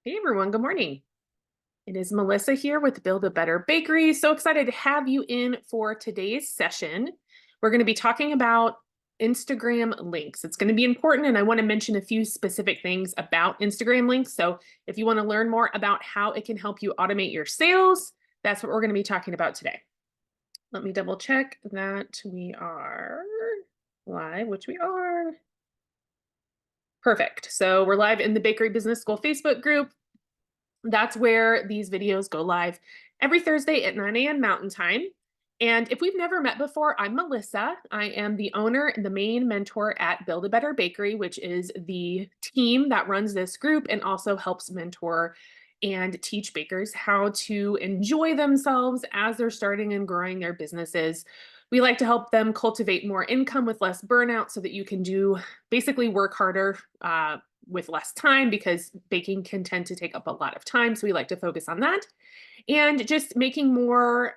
Hey everyone, good morning. It is Melissa here with Build a Better Bakery. So excited to have you in for today's session. We're going to be talking about Instagram links. It's going to be important, and I want to mention a few specific things about Instagram links. So if you want to learn more about how it can help you automate your sales, that's what we're going to be talking about today. Let me double check that we are live, which we are. Perfect. So we're live in the Bakery Business School Facebook group. That's where these videos go live every Thursday at 9 a.m. Mountain Time. And if we've never met before, I'm Melissa. I am the owner and the main mentor at Build a Better Bakery, which is the team that runs this group and also helps mentor and teach bakers how to enjoy themselves as they're starting and growing their businesses. We like to help them cultivate more income with less burnout so that you can basically work harder with less time, because baking can tend to take up a lot of time. So we like to focus on that and just making more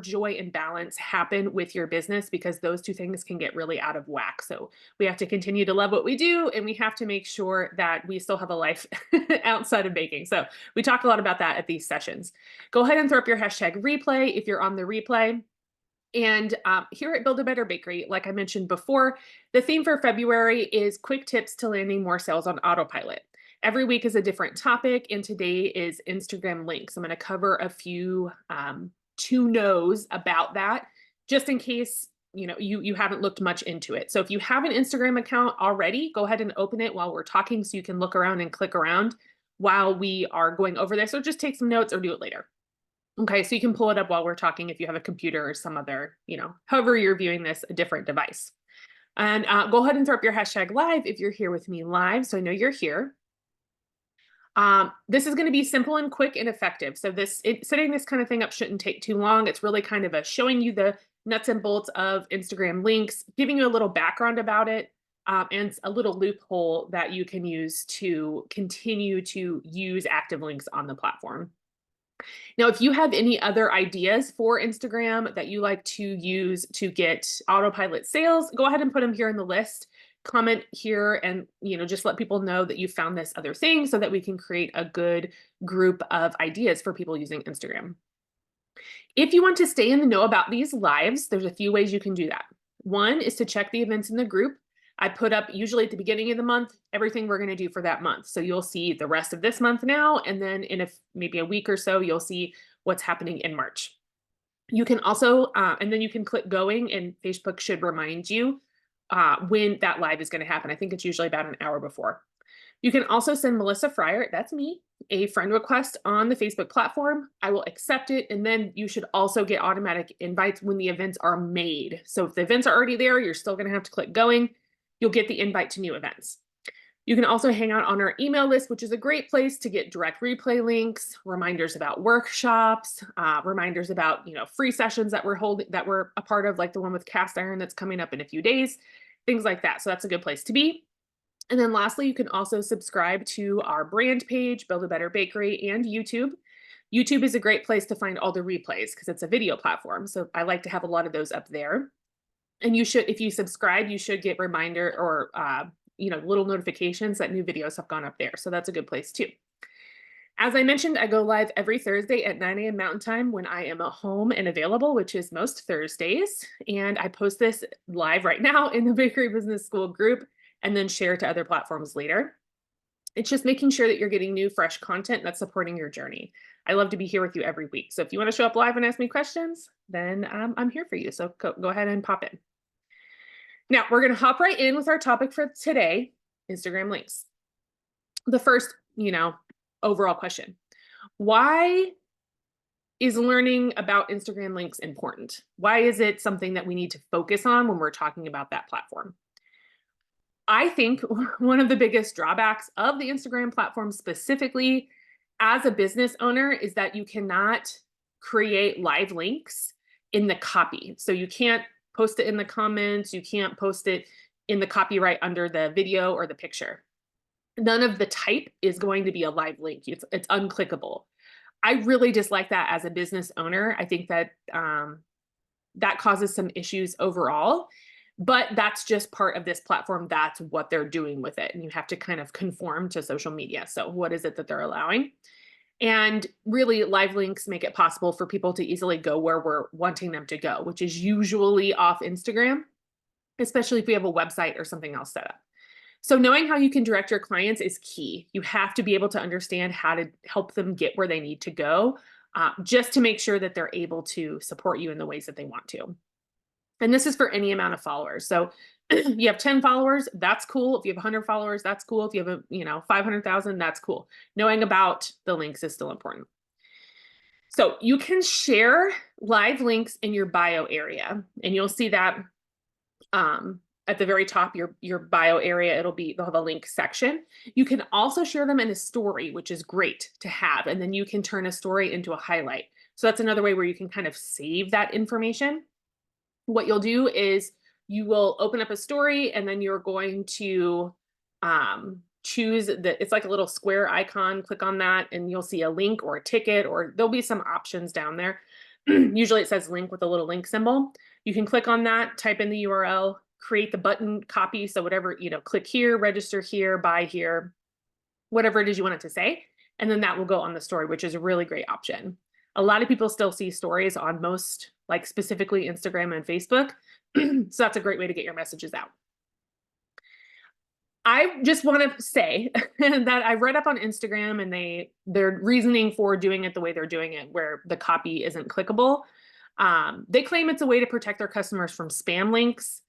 joy and balance happen with your business, because those two things can get really out of whack. So we have to continue to love what we do, and we have to make sure that we still have a life outside of baking. So we talk a lot about that at these sessions. Go ahead and throw up your hashtag replay if you're on the replay. And here at Build a Better Bakery, like I mentioned before, the theme for February is quick tips to landing more sales on Autopilot. Every week is a different topic, and today is Instagram links. I'm going to cover a few to knows about that, just in case you haven't looked much into it. So if you have an Instagram account already, go ahead and open it while we're talking so you can look around and click around while we are going over this, or just take some notes or do it later. Okay, so you can pull it up while we're talking if you have a computer or some other, however you're viewing this, a different device. And go ahead and throw up your hashtag live if you're here with me live, so I know you're here. This is going to be simple and quick and effective. So setting this kind of thing up shouldn't take too long. It's really kind of showing you the nuts and bolts of Instagram links, giving you a little background about it, and a little loophole that you can use to continue to use active links on the platform. Now, if you have any other ideas for Instagram that you like to use to get autopilot sales, go ahead and put them here in the list. Comment here and just let people know that you found this other thing so that we can create a good group of ideas for people using Instagram. If you want to stay in the know about these lives, there's a few ways you can do that. One is to check the events in the group. I put up usually at the beginning of the month everything we're going to do for that month. So you'll see the rest of this month now, and then in maybe a week or so, you'll see what's happening in March. You can also, and then you can click going, and Facebook should remind you when that live is going to happen. I think it's usually about an hour before. You can also send Melissa Fryer, that's me, a friend request on the Facebook platform. I will accept it, and then you should also get automatic invites when the events are made. So if the events are already there, you're still going to have to click going. You'll get the invite to new events. You can also hang out on our email list, which is a great place to get direct replay links, reminders about workshops, reminders about free sessions that we're a part of, like the one with cast iron that's coming up in a few days, things like that. So that's a good place to be. And then lastly, you can also subscribe to our brand page, Build a Better Bakery, and YouTube. YouTube is a great place to find all the replays because it's a video platform. So I like to have a lot of those up there. And you should, if you subscribe, you should get reminder or little notifications that new videos have gone up there. So that's a good place too. As I mentioned, I go live every Thursday at 9 a.m. Mountain Time when I am at home and available, which is most Thursdays. And I post this live right now in the Bakery Business School group and then share to other platforms later. It's just making sure that you're getting new, fresh content that's supporting your journey. I love to be here with you every week. So if you want to show up live and ask me questions, then I'm here for you. So go ahead and pop in. Now, we're going to hop right in with our topic for today, Instagram links. The first, overall question. Why is learning about Instagram links important? Why is it something that we need to focus on when we're talking about that platform? I think one of the biggest drawbacks of the Instagram platform specifically as a business owner is that you cannot create live links in the copy. So you can't post it in the comments. You can't post it in the copyright under the video or the picture. None of the type is going to be a live link. It's unclickable. I really dislike that as a business owner. I think that that causes some issues overall. but that's just part of this platform. That's what they're doing with it. And you have to kind of conform to social media. So what is it that they're allowing? And really, live links make it possible for people to easily go where we're wanting them to go, which is usually off Instagram, especially if we have a website or something else set up. So knowing how you can direct your clients is key. You have to be able to understand how to help them get where they need to go, just to make sure that they're able to support you in the ways that they want to. And this is for any amount of followers. So you have 10 followers, that's cool. If you have 100 followers, that's cool. If you have 500,000, that's cool. Knowing about the links is still important. So you can share live links in your bio area, and you'll see that at the very top, your bio area, they'll have a link section. You can also share them in a story, which is great to have. And then you can turn a story into a highlight. So that's another way where you can kind of save that information. What you'll do is you will open up a story, and then you're going to choose it's like a little square icon, click on that, and you'll see a link or a ticket, or there'll be some options down there. Usually it says link with a little link symbol. You can click on that, type in the URL, create the button copy. So whatever, click here, register here, buy here, whatever it is you want it to say. And then that will go on the story, which is a really great option. A lot of people still see stories on most, like specifically Instagram and Facebook. So that's a great way to get your messages out. I just want to say that I read up on Instagram, and their reasoning for doing it the way they're doing it, where the copy isn't clickable. They claim it's a way to protect their customers from spam links.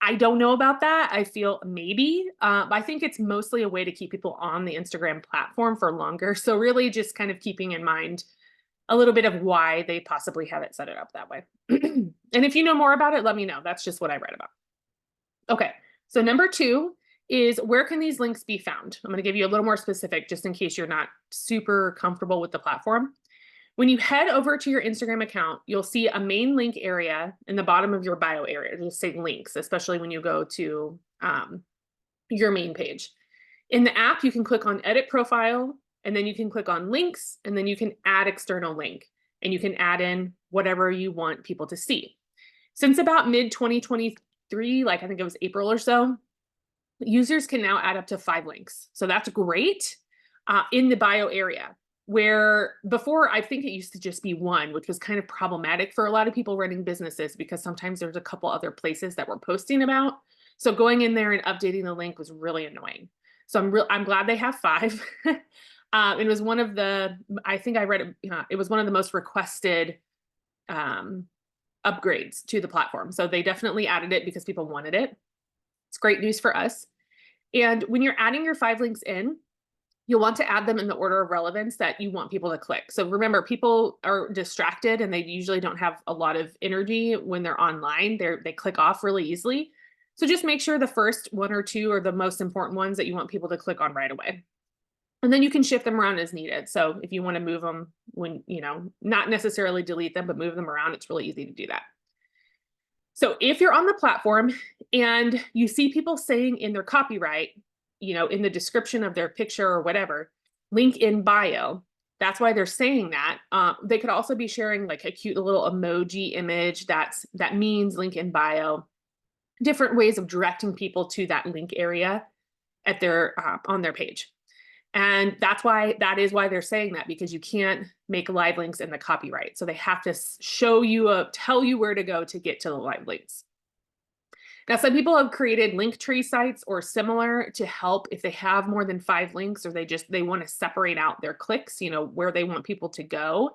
I don't know about that. I feel maybe, I think it's mostly a way to keep people on the Instagram platform for longer. So really just kind of keeping in mind a little bit of why they possibly have it set it up that way. And if you know more about it, let me know. That's just what I read about. Okay, so number 2 is, where can these links be found? I'm going to give you a little more specific just in case you're not super comfortable with the platform. When you head over to your Instagram account, you'll see a main link area in the bottom of your bio area. It'll say links, especially when you go to your main page. In the app, you can click on edit profile, and then you can click on links, and then you can add external link, and you can add in whatever you want people to see. Since about mid-2023, like I think it was April or so, users can now add up to 5 links. So that's great in the bio area, where before I think it used to just be 1, which was kind of problematic for a lot of people running businesses, because sometimes there's a couple other places that we're posting about. So going in there and updating the link was really annoying. So I'm glad they have 5. It was one of the, I think I read it, it was one of the most requested upgrades to the platform. So they definitely added it because people wanted it. It's great news for us. And when you're adding your 5 links in, you'll want to add them in the order of relevance that you want people to click. So remember, people are distracted, and they usually don't have a lot of energy when they're online. They click off really easily. So just make sure the first 1 or 2 are the most important ones that you want people to click on right away. And then you can shift them around as needed. So if you want to move them when, not necessarily delete them, but move them around, it's really easy to do that. So if you're on the platform and you see people saying in their copyright, in the description of their picture or whatever, link in bio, that's why they're saying that. They could also be sharing like a cute little emoji image that means link in bio, different ways of directing people to that link area at on their page. And that is why they're saying that, because you can't make live links in the copyright. So they have to tell you where to go to get to the live links. Now, some people have created link tree sites or similar to help if they have more than 5 links, or they want to separate out their clicks, where they want people to go.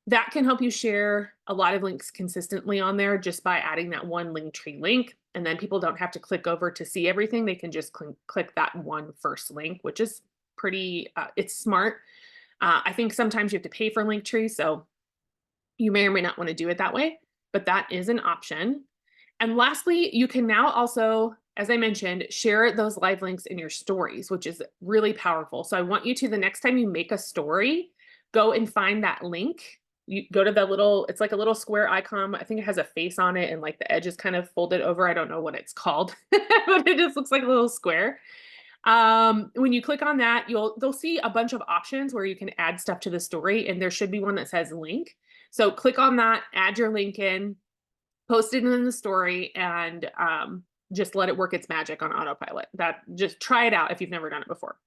That can help you share a lot of links consistently on there just by adding that one link tree link. And then people don't have to click over to see everything. They can just click that one first link, which is pretty, it's smart. I think sometimes you have to pay for Linktree, so you may or may not want to do it that way, but that is an option. And lastly, you can now also, as I mentioned, share those live links in your stories, which is really powerful. So I want you to, the next time you make a story, go and find that link. You go to it's like a little square icon. I think it has a face on it, and like the edge is kind of folded over. I don't know what it's called, but it just looks like a little square. When you click on that, they'll see a bunch of options where you can add stuff to the story, and there should be one that says link. So click on that, add your link in, post it in the story, and just let it work its magic on autopilot. That just try it out if you've never done it before.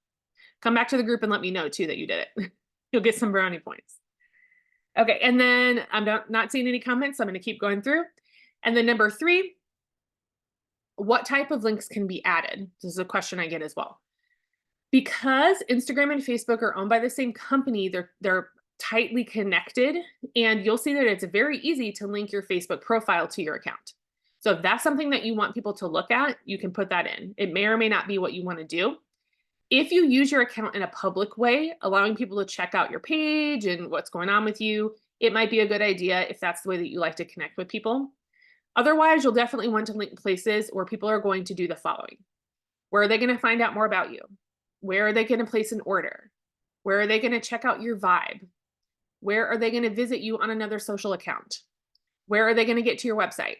Come back to the group and let me know too that you did it. You'll get some brownie points. Okay, and then I'm not seeing any comments, so I'm going to keep going through. And then number 3, what type of links can be added? This is a question I get as well. Because Instagram and Facebook are owned by the same company, they're tightly connected, and you'll see that it's very easy to link your Facebook profile to your account. So if that's something that you want people to look at, you can put that in. It may or may not be what you want to do. If you use your account in a public way, allowing people to check out your page and what's going on with you, it might be a good idea if that's the way that you like to connect with people. Otherwise, you'll definitely want to link places where people are going to do the following. Where are they going to find out more about you? Where are they going to place an order? Where are they going to check out your vibe? Where are they going to visit you on another social account? Where are they going to get to your website?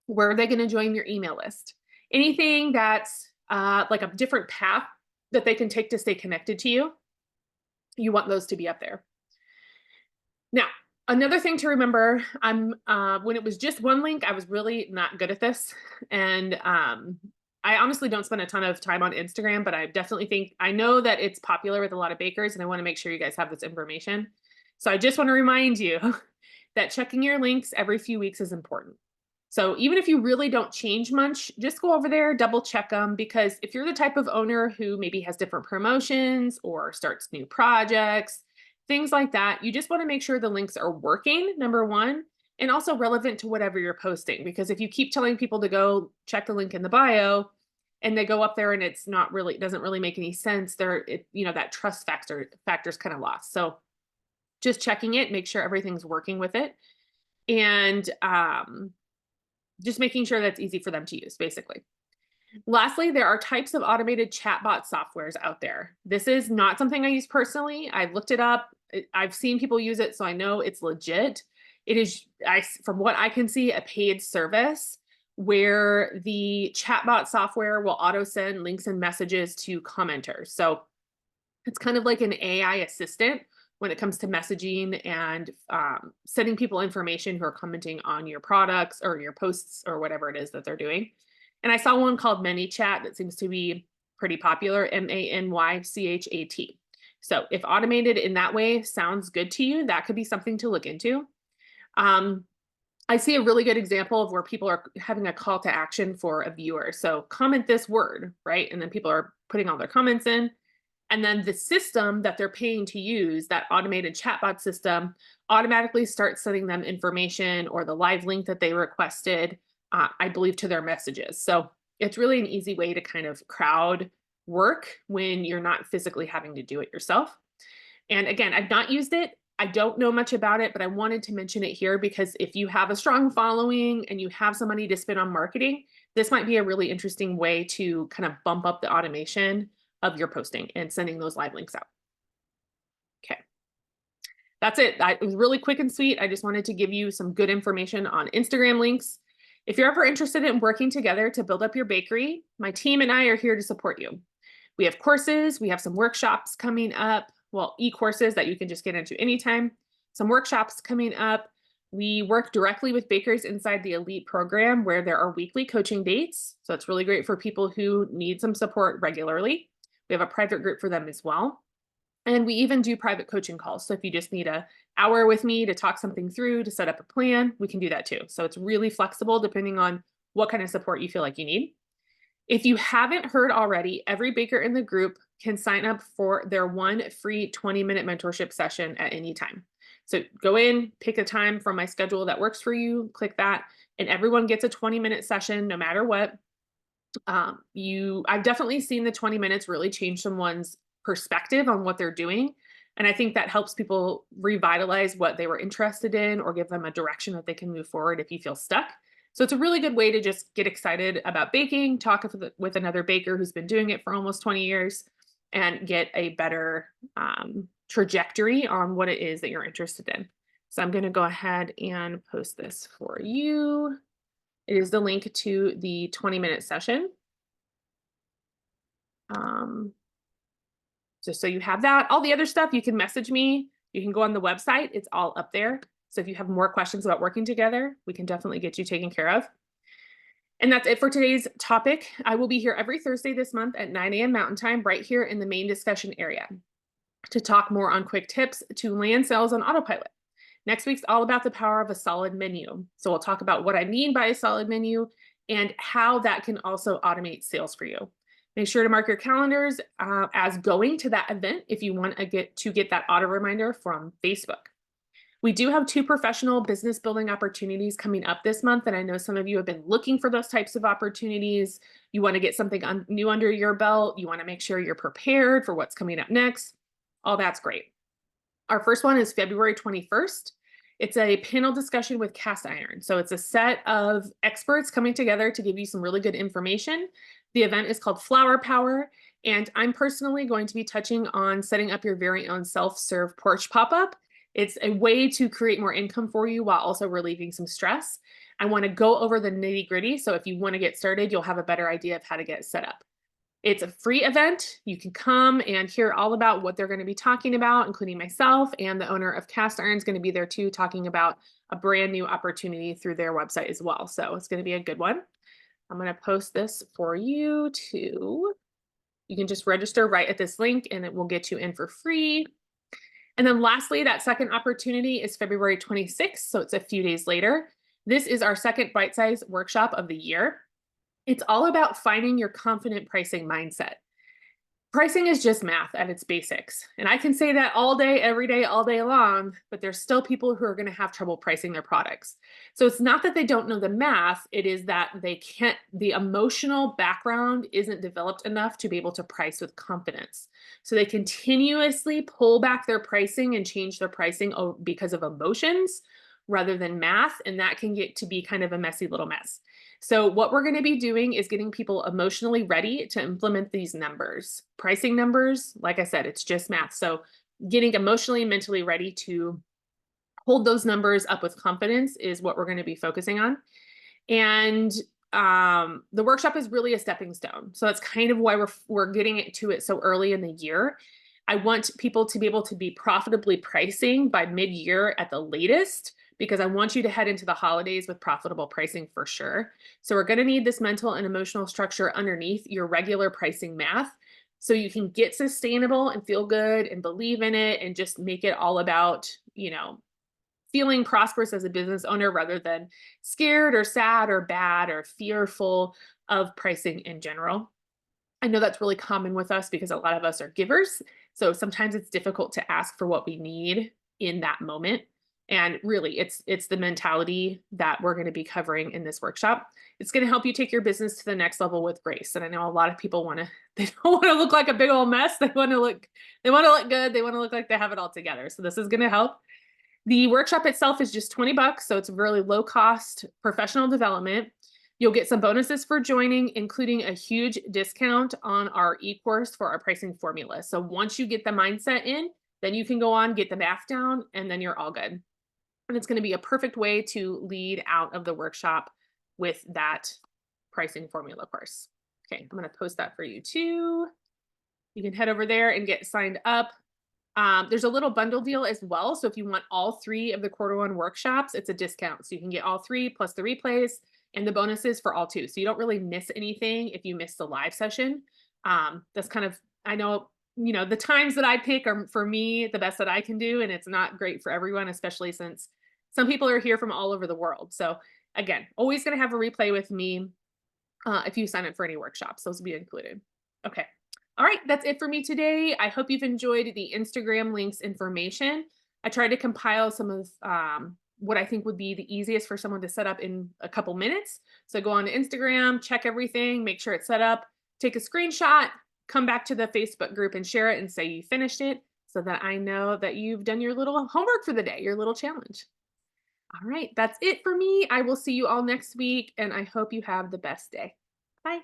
Where are they going to join your email list? Anything that's like a different path that they can take to stay connected to you, you want those to be up there. Now, another thing to remember, when it was just one link, I was really not good at this. And I honestly don't spend a ton of time on Instagram, but I definitely think, I know that it's popular with a lot of bakers, and I want to make sure you guys have this information. So I just want to remind you that checking your links every few weeks is important. So even if you really don't change much, just go over there, double check them, because if you're the type of owner who maybe has different promotions or starts new projects, things like that, you just want to make sure the links are working, number one, and also relevant to whatever you're posting. Because if you keep telling people to go check the link in the bio and they go up there and it's not really, it doesn't really make any sense, that trust factor's kind of lost. So just checking it, make sure everything's working with it. And just making sure that's easy for them to use, basically. Lastly, there are types of automated chatbot softwares out there. This is not something I use personally. I've looked it up. I've seen people use it, so I know it's legit. It is, from what I can see, a paid service where the chatbot software will auto send links and messages to commenters. So it's kind of like an AI assistant when it comes to messaging and sending people information who are commenting on your products or your posts or whatever it is that they're doing. And I saw one called ManyChat that seems to be pretty popular, ManyChat. So if automated in that way sounds good to you, that could be something to look into. I see a really good example of where people are having a call to action for a viewer. So comment this word, right? And then people are putting all their comments in. And then the system that they're paying to use, that automated chatbot system, automatically starts sending them information or the live link that they requested, I believe, to their messages. So it's really an easy way to kind of crowd work when you're not physically having to do it yourself. And again, I've not used it. I don't know much about it, but I wanted to mention it here because if you have a strong following and you have some money to spend on marketing, this might be a really interesting way to kind of bump up the automation of your posting and sending those live links out. Okay. That's it. It was really quick and sweet. I just wanted to give you some good information on Instagram links. If you're ever interested in working together to build up your bakery, my team and I are here to support you. We have courses, we have some workshops coming up, well, e-courses that you can just get into anytime, some workshops coming up. We work directly with bakers inside the Elite program where there are weekly coaching dates. So it's really great for people who need some support regularly. We have a private group for them as well. And we even do private coaching calls. So if you just need an hour with me to talk something through, to set up a plan, we can do that too. So it's really flexible depending on what kind of support you feel like you need. If you haven't heard already, every baker in the group can sign up for their one free 20-minute mentorship session at any time. So go in, pick a time from my schedule that works for you, click that, and everyone gets a 20-minute session no matter what. I've definitely seen the 20 minutes really change someone's perspective on what they're doing. And I think that helps people revitalize what they were interested in or give them a direction that they can move forward if you feel stuck. So it's a really good way to just get excited about baking, talk with another baker who's been doing it for almost 20 years, and get a better trajectory on what it is that you're interested in. So I'm going to go ahead and post this for you. It is the link to the 20-minute session. Just so you have that. All the other stuff, you can message me. You can go on the website. It's all up there. So if you have more questions about working together, we can definitely get you taken care of. And that's it for today's topic. I will be here every Thursday this month at 9 a.m. Mountain Time, right here in the main discussion area, to talk more on quick tips to land sales on autopilot. Next week's all about the power of a solid menu. So we'll talk about what I mean by a solid menu and how that can also automate sales for you. Make sure to mark your calendars as going to that event if you want to get that auto reminder from Facebook. We do have 2 professional business building opportunities coming up this month, and I know some of you have been looking for those types of opportunities. You want to get something new under your belt. You want to make sure you're prepared for what's coming up next. All that's great. Our first one is February 21st. It's a panel discussion with cast iron. So it's a set of experts coming together to give you some really good information. The event is called Flower Power, and I'm personally going to be touching on setting up your very own self-serve porch pop-up. It's a way to create more income for you while also relieving some stress. I want to go over the nitty-gritty, so if you want to get started, you'll have a better idea of how to get set up. It's a free event. You can come and hear all about what they're going to be talking about, including myself, and the owner of Cast Iron is going to be there too, talking about a brand new opportunity through their website as well. So it's going to be a good one. I'm going to post this for you too. You can just register right at this link and it will get you in for free. And then lastly, that second opportunity is February 26th. So it's a few days later. This is our second bite-sized workshop of the year. It's all about finding your confident pricing mindset. Pricing is just math at its basics. And I can say that all day, every day, all day long, but there's still people who are going to have trouble pricing their products. So it's not that they don't know the math, it is that they can't, the emotional background isn't developed enough to be able to price with confidence. So they continuously pull back their pricing and change their pricing because of emotions rather than math. And that can get to be kind of a messy little mess. So what we're going to be doing is getting people emotionally ready to implement these numbers. Pricing numbers, like I said, it's just math. So getting emotionally and mentally ready to hold those numbers up with confidence is what we're going to be focusing on. And the workshop is really a stepping stone. So that's kind of why we're getting to it so early in the year. I want people to be able to be profitably pricing by mid-year at the latest, because I want you to head into the holidays with profitable pricing for sure. So we're going to need this mental and emotional structure underneath your regular pricing math so you can get sustainable and feel good and believe in it and just make it all about, feeling prosperous as a business owner rather than scared or sad or bad or fearful of pricing in general. I know that's really common with us because a lot of us are givers. So sometimes it's difficult to ask for what we need in that moment. And really, it's the mentality that we're going to be covering in this workshop. It's going to help you take your business to the next level with grace. And I know a lot of people they don't want to look like a big old mess. They want to look good. They want to look like they have it all together. So this is going to help. The workshop itself is just $20, so it's really low cost professional development. You'll get some bonuses for joining, including a huge discount on our e-course for our pricing formula. So once you get the mindset in, then you can go on, get the math down, and then you're all good. And it's going to be a perfect way to lead out of the workshop with that pricing formula course. Okay, I'm going to post that for you too. You can head over there and get signed up. There's a little bundle deal as well. So if you want all 3 of the quarter 1 workshops, it's a discount. So you can get all 3 plus the replays and the bonuses for all 2. So you don't really miss anything if you miss the live session. That's kind of, I know, the times that I pick are for me the best that I can do. And it's not great for everyone, especially since some people are here from all over the world. So again, always going to have a replay with me if you sign up for any workshops. Those will be included. Okay. All right, that's it for me today. I hope you've enjoyed the Instagram links information. I tried to compile some of what I think would be the easiest for someone to set up in a couple minutes. So go on to Instagram, check everything, make sure it's set up, take a screenshot, come back to the Facebook group and share it and say you finished it so that I know that you've done your little homework for the day, your little challenge. All right, that's it for me. I will see you all next week, and I hope you have the best day. Bye.